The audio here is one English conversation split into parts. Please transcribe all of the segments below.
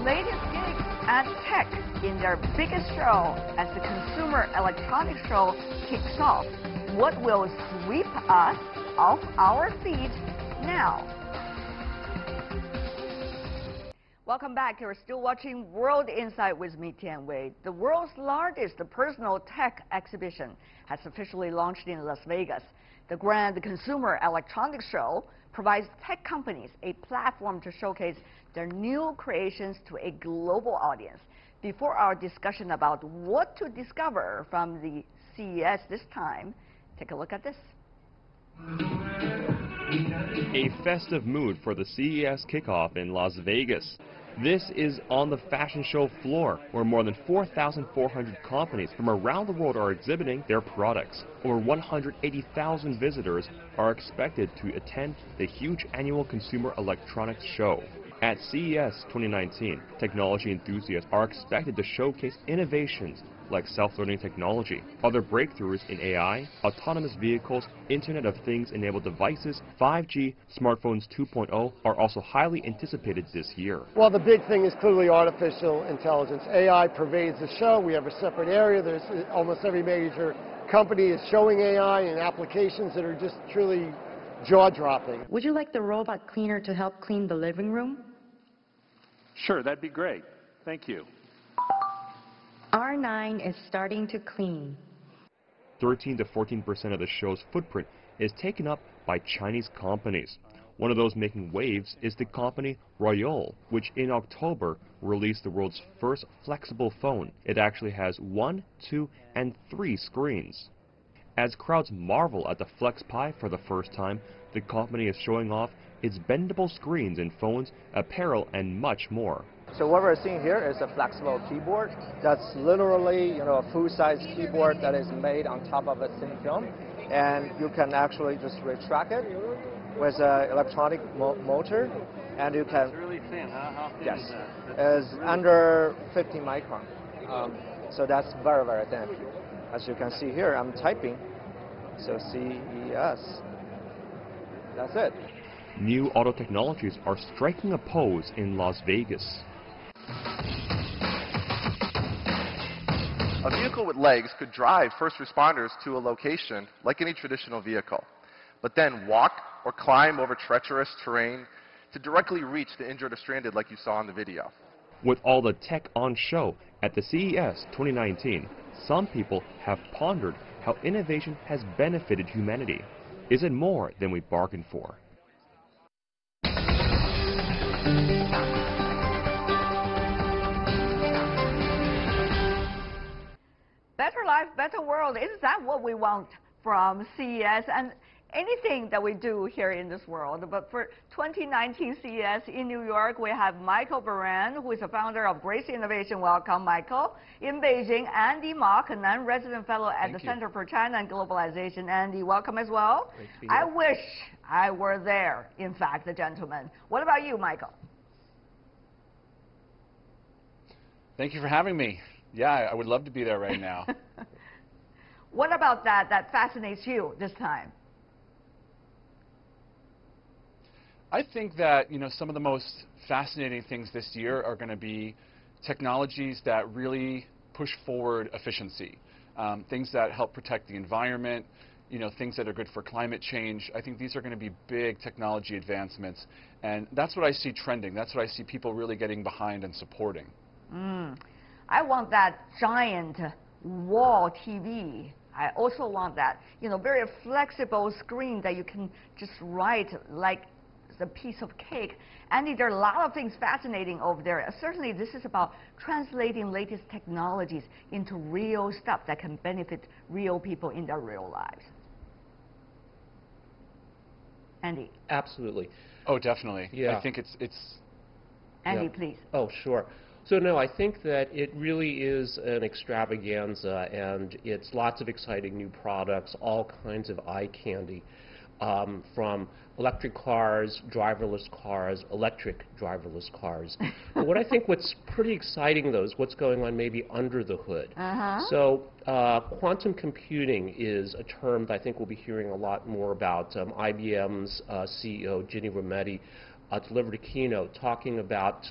latest gigs and tech in their biggest show as the Consumer Electronics Show kicks off. What will sweep us off our feet now? Welcome back. You're still watching World Insight with me, Tian Wei. The world's largest personal tech exhibition has officially launched in Las Vegas. The Grand Consumer Electronics Show provides tech companies a platform to showcase their new creations to a global audience. Before our discussion about what to discover from the CES this time, take a look at this. A festive mood for the CES kickoff in Las Vegas. This is on the fashion show floor, where more than 4,400 companies from around the world are exhibiting their products. Over 180,000 visitors are expected to attend the huge annual Consumer Electronics Show. At CES 2019, technology enthusiasts are expected to showcase innovations like self-learning technology, other breakthroughs in AI, autonomous vehicles, Internet of Things-enabled devices, 5G, smartphones 2.0 are also highly anticipated this year. Well, the big thing is clearly artificial intelligence. AI pervades the show. We have a separate area. There's almost every major company is showing AI and applications that are just truly jaw-dropping. Would you like the robot cleaner to help clean the living room? Sure, that'd be great. Thank you. R9 is starting to clean. 13 to 14% of the show's footprint is taken up by Chinese companies. One of those making waves is the company Royole, which in October released the world's first flexible phone. It actually has 1, 2, and 3 screens. As crowds marvel at the Flex Pi for the first time, the company is showing off its bendable screens in phones, apparel, and much more. So what we're seeing here is a flexible keyboard. That's literally, a full-size keyboard that is made on top of a thin film, and you can actually just retract it with an electronic motor, and you can. It's really thin, huh? How thin is that? It's under 50 micron. So that's very, very thin. As you can see here, I'm typing. So CES. That's it. New auto technologies are striking a pose in Las Vegas. A vehicle with legs could drive first responders to a location like any traditional vehicle, but then walk or climb over treacherous terrain to directly reach the injured or stranded like you saw in the video. With all the tech on show at the CES 2019, some people have pondered how innovation has benefited humanity. Is it more than we bargained for? Better life, better world. Is that what we want from CES and anything that we do here in this world? But for 2019 CES in New York, we have Michael Baran, who is the founder of Grace Innovation. Welcome, Michael. In Beijing, Andy Mok, a non-resident fellow at the Center for China and Globalization. Andy, welcome as well. Great to be here. I wish I were there, in fact, the gentleman. What about you, Michael? Thank you for having me. Yeah, I would love to be there right now. What about that fascinates you this time? I think that, some of the most fascinating things this year are going to be technologies that really push forward efficiency, things that help protect the environment, things that are good for climate change. I think these are going to be big technology advancements, and that's what I see trending. That's what I see people really getting behind and supporting. I want that giant wall TV. I also want that, very flexible screen that you can just write like a piece of cake. And there are a lot of things fascinating over there. Certainly, this is about translating latest technologies into real stuff that can benefit real people in their real lives. Andy? Absolutely. Oh, definitely. Yeah. I think it's Andy, please. Oh, sure. So no, I think that it really is an extravaganza, and it's lots of exciting new products, all kinds of eye candy, from electric cars, driverless cars, electric driverless cars. But what I think what's pretty exciting, though, is what's going on maybe under the hood. So quantum computing is a term that I think we'll be hearing a lot more about. IBM's CEO, Ginni Rometty, delivered a keynote talking about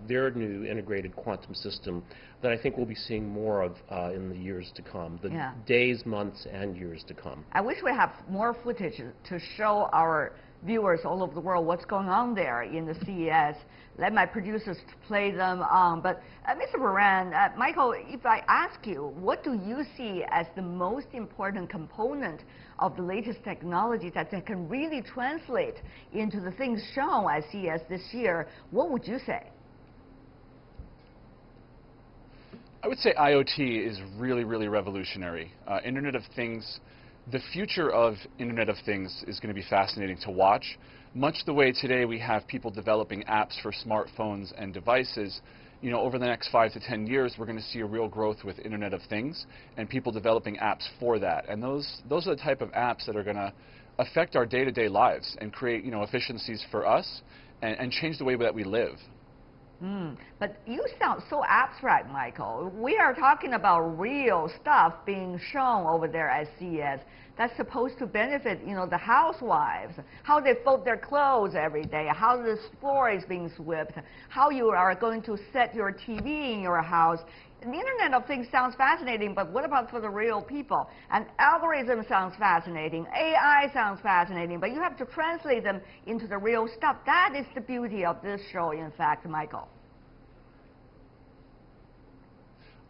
their new integrated quantum system that I think we'll be seeing more of in the years to come, the days, months, and years to come. I wish we have more footage to show our viewers all over the world what's going on there in the CES. Let my producers play them on. But Mr. Moran, Michael, if I ask you, what do you see as the most important component of the latest technology that can really translate into the things shown at CES this year, what would you say? I would say IoT is really, really revolutionary. Internet of Things, the future of Internet of Things is going to be fascinating to watch. Much the way today we have people developing apps for smartphones and devices, you know, over the next 5 to 10 years, we're going to see a real growth with Internet of Things and people developing apps for that. And those are the type of apps that are going to affect our day-to-day lives and create, you know, efficiencies for us and change the way that we live. But you sound so abstract, Michael. We are talking about real stuff being shown over there at CES that's supposed to benefit, you know, the housewives, how they fold their clothes every day, how the floor is being swept, how you are going to set your TV in your house. The Internet of Things sounds fascinating, but what about for the real people? And algorithm sounds fascinating, AI sounds fascinating, but you have to translate them into the real stuff. That is the beauty of this show, in fact, Michael.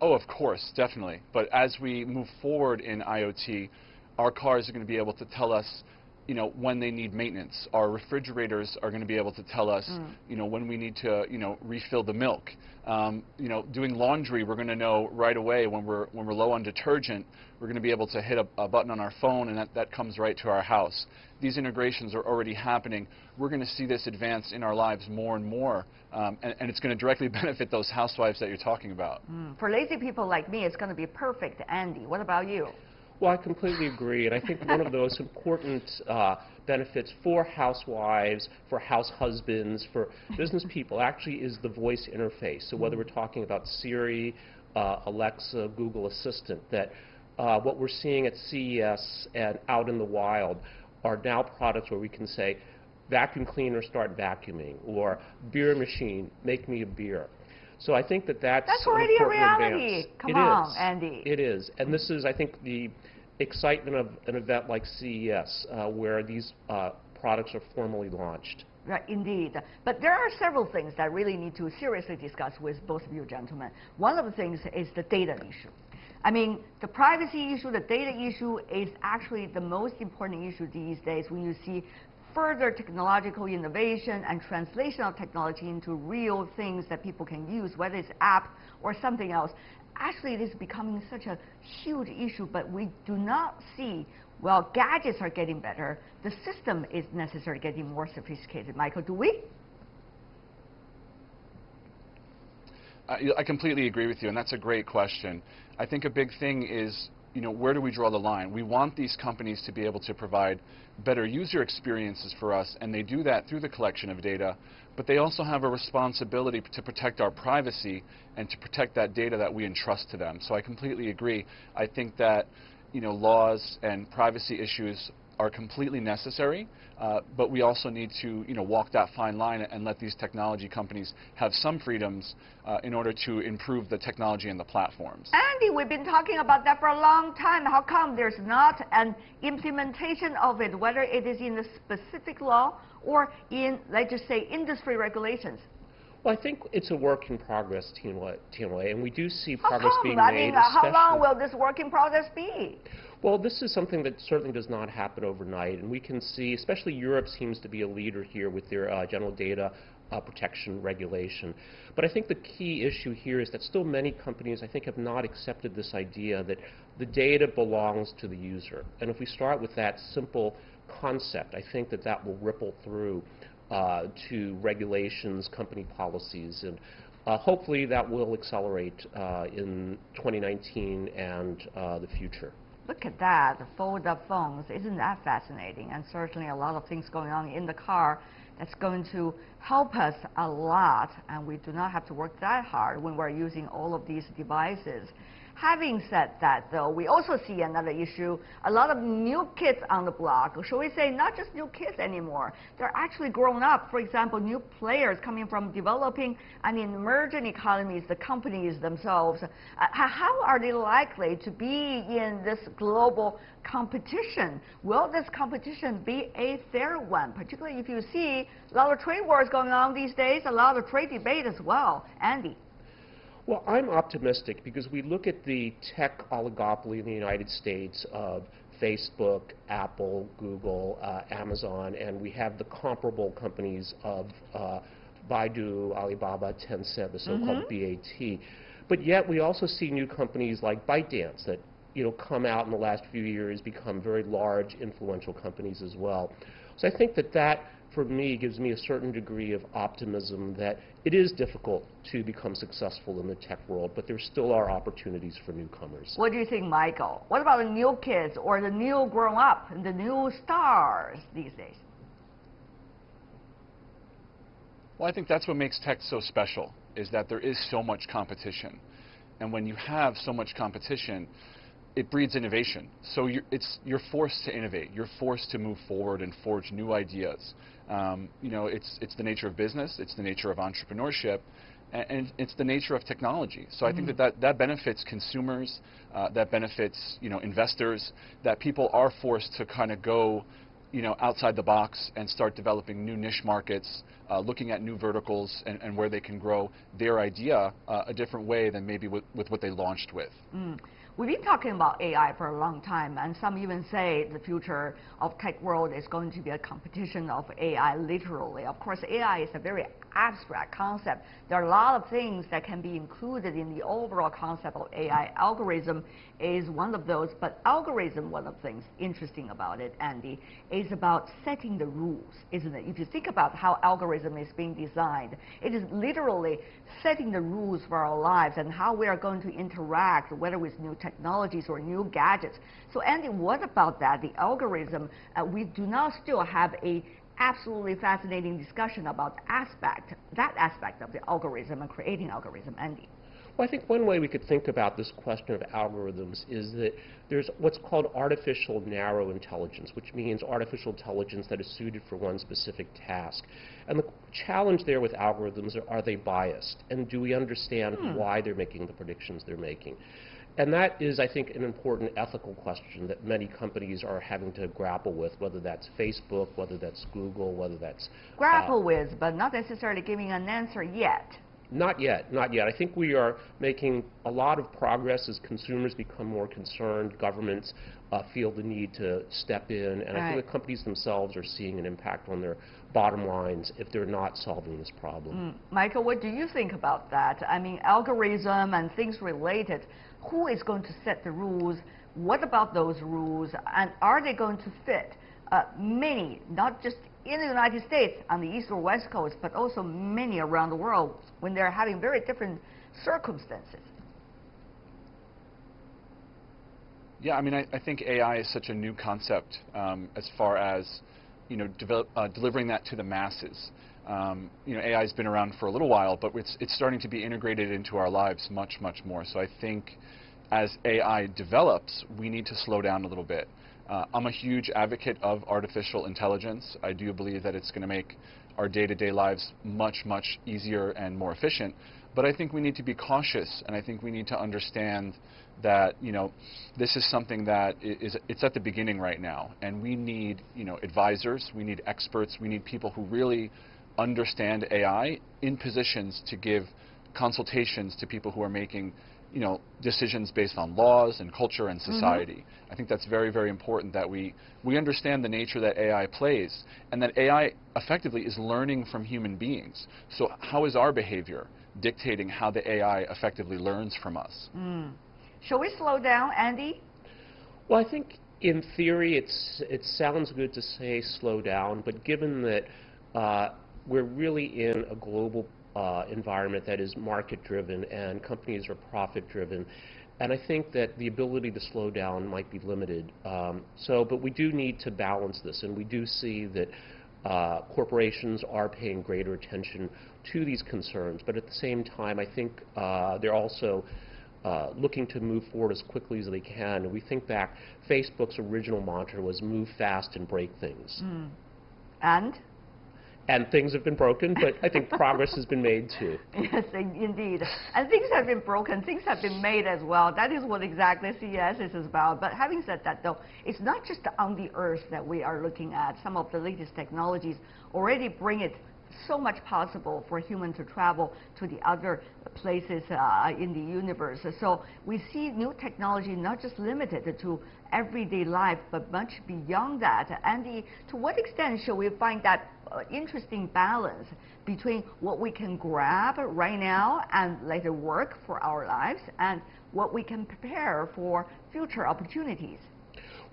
Oh, of course, definitely. But as we move forward in IoT, our cars are going to be able to tell us, you know, when they need maintenance. Our refrigerators are going to be able to tell us, you know, when we need to, you know, refill the milk. You know, doing laundry, we're going to know right away when we're low on detergent. We're going to be able to hit a button on our phone, and that comes right to our house. These integrations are already happening. We're going to see this advance in our lives more and more, and it's going to directly benefit those housewives that you're talking about. For lazy people like me, it's going to be perfect. Andy, what about you? Well, I completely agree, and I think one of those important benefits for housewives, for house husbands, for business people actually is the voice interface. So whether we're talking about Siri, Alexa, Google Assistant, that what we're seeing at CES and out in the wild are now products where we can say, vacuum cleaner, start vacuuming, or beer machine, make me a beer. So I think that's already a reality. Advance. Come on, Andy. It is. And this is, I think, the excitement of an event like CES, where these products are formally launched. Right, indeed. But there are several things that really need to seriously discuss with both of you gentlemen. One of the things is the data issue. I mean, the privacy issue, the data issue is actually the most important issue these days when you see further technological innovation and translation of technology into real things that people can use, whether it's app or something else. Actually, it is becoming such a huge issue, but we do not see, well, gadgets are getting better. The system is necessarily getting more sophisticated. Michael, do we? I completely agree with you, and that's a great question. I think a big thing is, you know, where do we draw the line? We want these companies to be able to provide better user experiences for us, and they do that through the collection of data, but they also have a responsibility to protect our privacy and to protect that data that we entrust to them. So I completely agree. I think that, you know, laws and privacy issues are completely necessary, but we also need to, you know, walk that fine line and let these technology companies have some freedoms in order to improve the technology and the platforms. Andy, we've been talking about that for a long time. How come there's not an implementation of it, whether it is in the specific law or in, let's just say, industry regulations? Well, I think it's a work in progress, Tianwei, and we do see progress being made. I mean, how long will this work in progress be? Well, this is something that certainly does not happen overnight, and we can see, especially Europe seems to be a leader here with their general data protection regulation. But I think the key issue here is that still many companies, I think, have not accepted this idea that the data belongs to the user. And if we start with that simple concept, I think that will ripple through to regulations, company policies, and hopefully that will accelerate in 2019 and the future. Look at that, the fold-up phones. Isn't that fascinating? And certainly a lot of things going on in the car that's going to help us a lot, and we do not have to work that hard when we're using all of these devices. Having said that, though, we also see another issue. A lot of new kids on the block, shall we say, not just new kids anymore. They're actually grown up. For example, new players coming from developing and emerging economies, the companies themselves. How are they likely to be in this global competition? Will this competition be a fair one, particularly if you see a lot of trade wars going on these days, a lot of trade debate as well? Andy? Well, I'm optimistic because we look at the tech oligopoly in the United States of Facebook, Apple, Google, Amazon, and we have the comparable companies of Baidu, Alibaba, Tencent, the so-called BAT. But yet we also see new companies like ByteDance that come out in the last few years, become very large, influential companies as well. So I think that for me, gives me a certain degree of optimism that it is difficult to become successful in the tech world, but there still are opportunities for newcomers. What do you think, Michael? What about the new kids or the new grown-up, the new stars these days? Well, I think that's what makes tech so special, is that there is so much competition. And when you have so much competition, it breeds innovation. So you're forced to innovate. You're forced to move forward and forge new ideas. It's the nature of business. It's the nature of entrepreneurship. And it's the nature of technology. So I think that benefits consumers, that benefits investors, that people are forced to kind of go outside the box and start developing new niche markets, looking at new verticals and where they can grow their idea a different way than maybe with what they launched with. We've been talking about AI for a long time, and some even say the future of tech world is going to be a competition of AI, literally. Of course, AI is a very abstract concept. There are a lot of things that can be included in the overall concept of AI. Algorithm is one of those, but algorithm, one of the things interesting about it, Andy, is about setting the rules, isn't it? If you think about how algorithm is being designed, it is literally setting the rules for our lives and how we are going to interact, whether with new technologies or new gadgets. So Andy, what about that, the algorithm? We do not still have a absolutely fascinating discussion about that aspect of the algorithm and creating algorithm. Andy? Well, I think one way we could think about this question of algorithms is that there's what's called artificial narrow intelligence, which means artificial intelligence that is suited for one specific task. And the challenge there with algorithms are they biased? And do we understand why they're making the predictions they're making? And that is, I think, an important ethical question that many companies are having to grapple with, whether that's Facebook, whether that's Google, whether that's... Grapple with, but not necessarily giving an answer yet. Not yet, not yet. I think we are making a lot of progress as consumers become more concerned, governments feel the need to step in, and I think the companies themselves are seeing an impact on their bottom lines if they're not solving this problem. Michael, what do you think about that? I mean, algorithm and things related, who is going to set the rules? What about those rules? And are they going to fit many, not just in the United States on the East or West Coast, but also many around the world when they're having very different circumstances? Yeah, I mean, I think AI is such a new concept as far as delivering that to the masses. AI has been around for a little while, but it's starting to be integrated into our lives much, much more. So I think as AI develops, we need to slow down a little bit. I'm a huge advocate of artificial intelligence. I do believe that it's going to make our day-to-day lives much, much easier and more efficient. But I think we need to be cautious, and I think we need to understand that this is something that it's at the beginning right now, and we need advisors, we need experts, we need people who really understand AI in positions to give consultations to people who are making decisions based on laws and culture and society. I think that's very, very important that we understand the nature that AI plays, and that AI effectively is learning from human beings. So how is our behavior dictating how the AI effectively learns from us? Shall we slow down, Andy? Well, I think in theory it sounds good to say slow down, but given that we're really in a global environment that is market-driven and companies are profit-driven, and I think that the ability to slow down might be limited. But we do need to balance this, and we do see that corporations are paying greater attention to these concerns. But at the same time, I think they're also looking to move forward as quickly as they can. And we think back, Facebook's original mantra was move fast and break things. And things have been broken, but I think progress has been made too. Yes, indeed. And things have been broken, things have been made as well. That is what exactly CES is about. But having said that, though, it's not just on the Earth that we are looking at. Some of the latest technologies already bring it so much possible for humans to travel to the other places in the universe. So we see new technology not just limited to everyday life, but much beyond that. And to what extent shall we find that interesting balance between what we can grab right now and later work for our lives, and what we can prepare for future opportunities?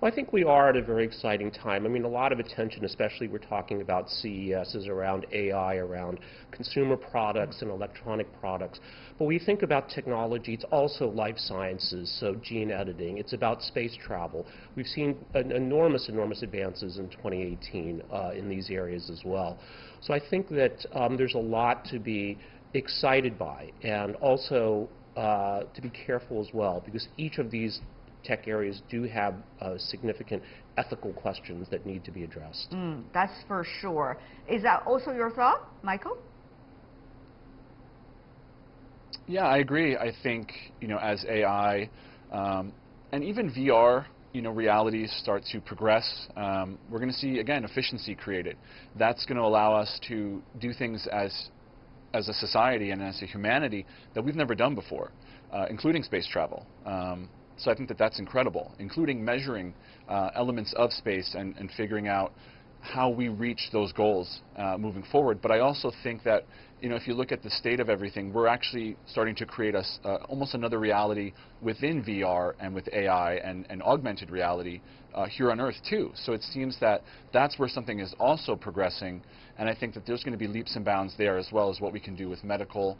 Well, I think we are at a very exciting time. I mean, a lot of attention, especially we're talking about CES, is around AI, around consumer products and electronic products. But when you think about technology, it's also life sciences, so gene editing. It's about space travel. We've seen enormous advances in 2018 in these areas as well. So I think that there's a lot to be excited by, and also to be careful as well, because each of these tech areas do have significant ethical questions that need to be addressed. That's for sure. Is that also your thought, Michael? Yeah, I agree. I think, as AI and even VR, realities start to progress, we're going to see, again, efficiency created. That's going to allow us to do things as a society and as a humanity that we've never done before, including space travel. So I think that that's incredible, including measuring elements of space and figuring out how we reach those goals moving forward. But I also think that, if you look at the state of everything, we're actually starting to create almost another reality within VR and with AI and augmented reality here on Earth too. So it seems that that's where something is also progressing, and I think that there's going to be leaps and bounds there, as well as what we can do with medical,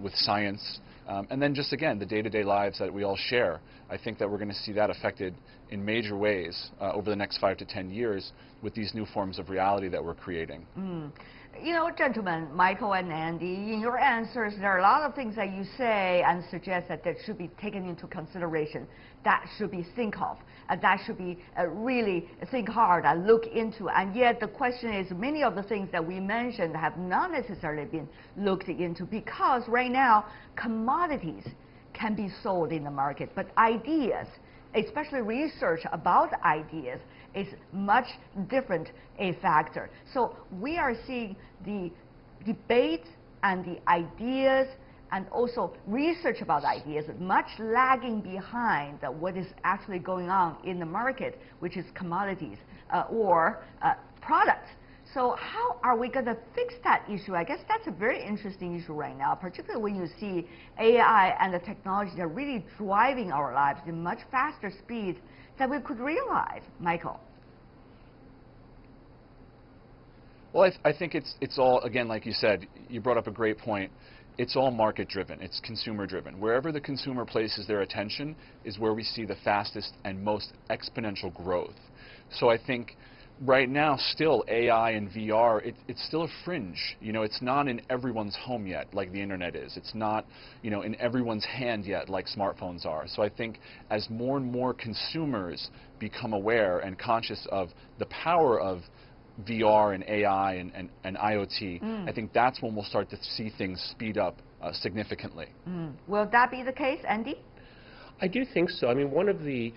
with science, and then just, again, the day-to-day lives that we all share. I think that we're going to see that affected in major ways over the next 5 to 10 years with these new forms of reality that we're creating. Gentlemen, Michael and Andy, in your answers, there are a lot of things that you say and suggest that should be taken into consideration, that should be think of, that should be really think hard and look into. And yet the question is, many of the things that we mentioned have not necessarily been looked into, because right now commodities can be sold in the market, but ideas, especially research about ideas, is much different a factor. So we are seeing the debate and the ideas and also research about ideas much lagging behind what is actually going on in the market, which is commodities or products. So how are we going to fix that issue? I guess that's a very interesting issue right now, particularly when you see AI and the technology that are really driving our lives in much faster speed than we could realize. Michael? Well, I think it's all, again, like you said, you brought up a great point. It's all market-driven. It's consumer-driven. Wherever the consumer places their attention is where we see the fastest and most exponential growth. So I think right now, still, AI and VR, it's still a fringe. It's not in everyone's home yet, like the internet is. It's not, in everyone's hand yet, like smartphones are. So I think as more and more consumers become aware and conscious of the power of VR and AI and IoT, I think that's when we'll start to see things speed up significantly. Will that be the case, Andy? I do think so. I mean, one of the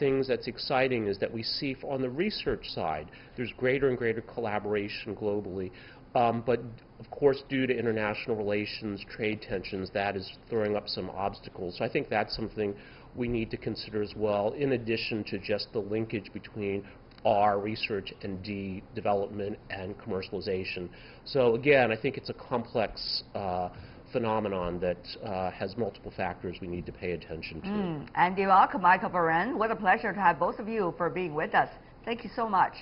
things that's exciting is that we see on the research side, there's greater and greater collaboration globally. But of course, due to international relations, trade tensions, that is throwing up some obstacles. So I think that's something we need to consider as well, in addition to just the linkage between R, research, and D, development and commercialization. So again, I think it's a complex phenomenon that has multiple factors we need to pay attention to. Andy Locke, Michael Baran, what a pleasure to have both of you for being with us. Thank you so much.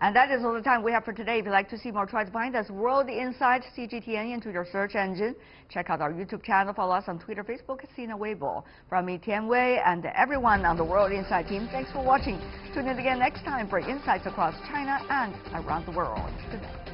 And that is all the time we have for today. If you'd like to see more, try to find us World Insight CGTN into your search engine. Check out our YouTube channel. Follow us on Twitter, Facebook, Sina Weibo. From me, Tian Wei, and everyone on the World Insight team, thanks for watching. Tune in again next time for insights across China and around the world. Good night.